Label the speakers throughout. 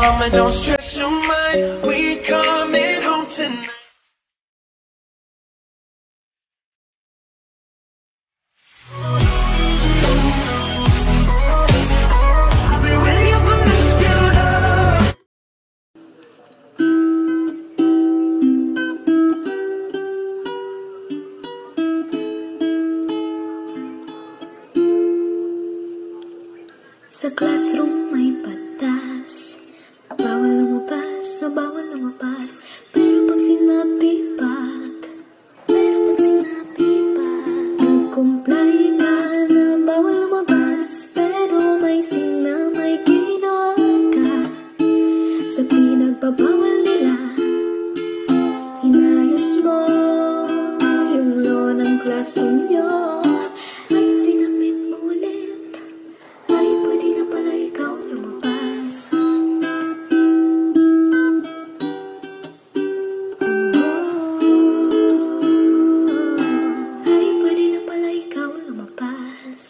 Speaker 1: mama, don't stress your mind. We coming home tonight.
Speaker 2: Sa classroom may batas, bawal lumabas o bawal lumabas. Pero pag sinabi nag-comply ka na bawal lumabas. Pero may ginawa ka sa pinagbabawal nila. Inayos mo yung law ng classroom nyo at sinamit mo ulit. Ay, pwede na pala ikaw lumabas. Ay, pwede na pala ikaw lumabas.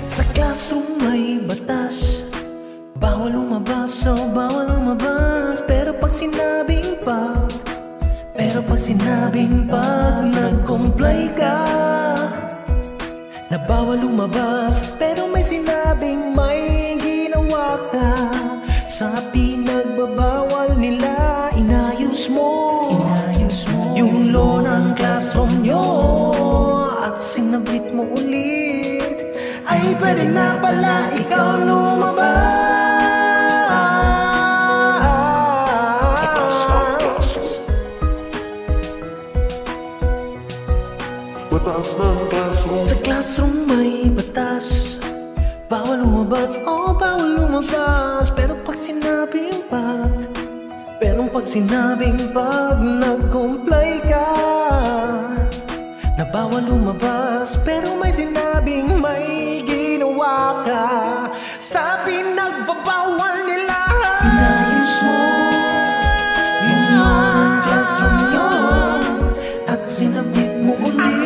Speaker 3: Sa classroom may batas, bawal lumabas o bawal lumabas. Pero pag sinabing pag nag-comply ka na bawal lumabas. Pero may sinabing may ginawa ka sa pinagbabawal nila. Inayos mo yung law ng classroom nyo at sinabit mo ulit. Ay, pwede na pala ikaw lumabas. Sa classroom may batas, bawal lumabas o bawal lumabas. Pero pag sinabing pag nag-comply ka na bawal lumabas. Pero may sinabing may ginawa ka sa pinagbabawal nila. Inayos mo yung law ng classroom nyo at sinabit mo ulit.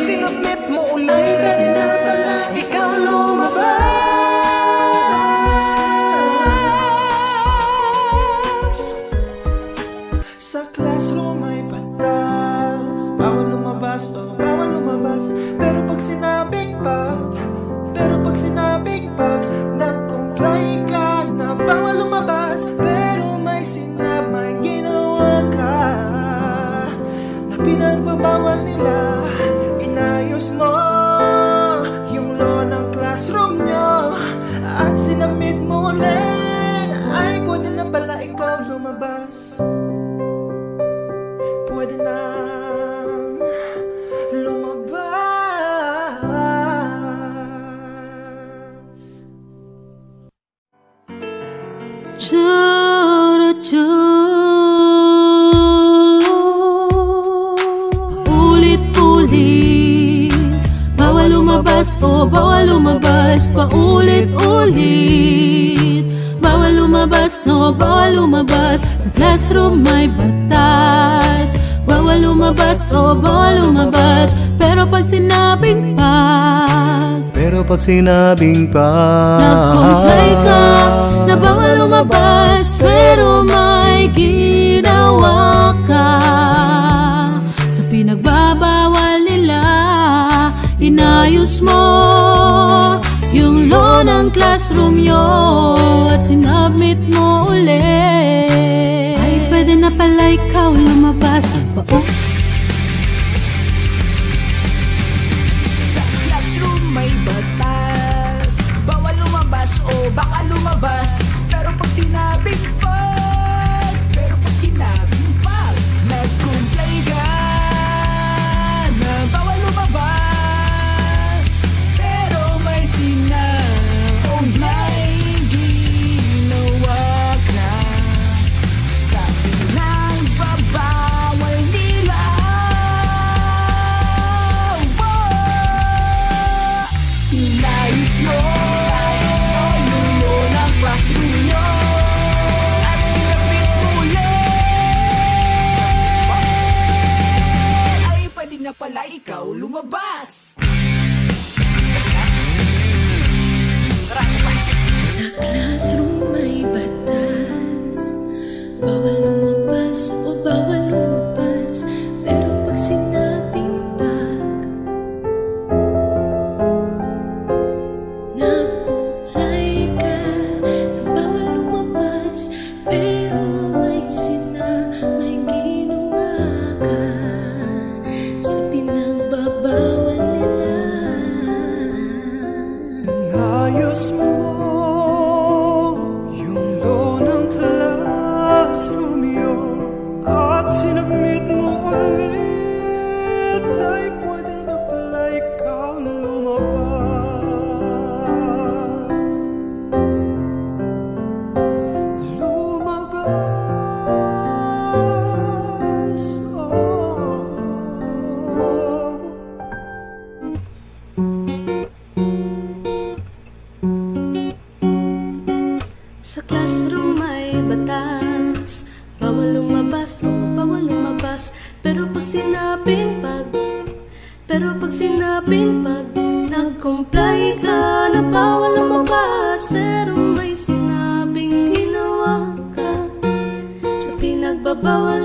Speaker 3: Ay, pwede na pala ikaw lumabas.
Speaker 4: Sa classroom may batas, bawal lumabas o bawal lumabas. Pero pag sinabing pag nag-comply ka na bawal lumabas. Pero may ginawa ka na pinagbabawal nila. Inayos mo yung law ng classroom nyo at sinamit mo ulit. Ay, pwede na pala ikaw lumabas. Pwede na lumabas.
Speaker 2: Ulit-ulit, bawal lumabas o bawal lumabas. Paulit-ulit, bawal lumabas o bawal lumabas. Sa classroom may batas, bawal lumabas o bawal lumabas. Pero pag sinabing nag-comply ka na bawal lumabas. Pero may ginawa ka sa pinagbabawal nila. Inayos mo yung law ng classroom nyo at sinabit mo ulit. Ay, pwede na pala ikaw lumabas.
Speaker 3: Sa classroom may batas, bawal lumabas o baka lumabas. Pero pag sinabing pag nag-comply ka na bawal lumabas. Pero may ginawa ka sa pinagbabawal nila.
Speaker 2: Sa classroom may batas, bawal lumabas o bawal lumabas. Pero pag sinabing nag-comply ka na bawal lumabas, pero may sinabing ginawa ka sa pinagbabawal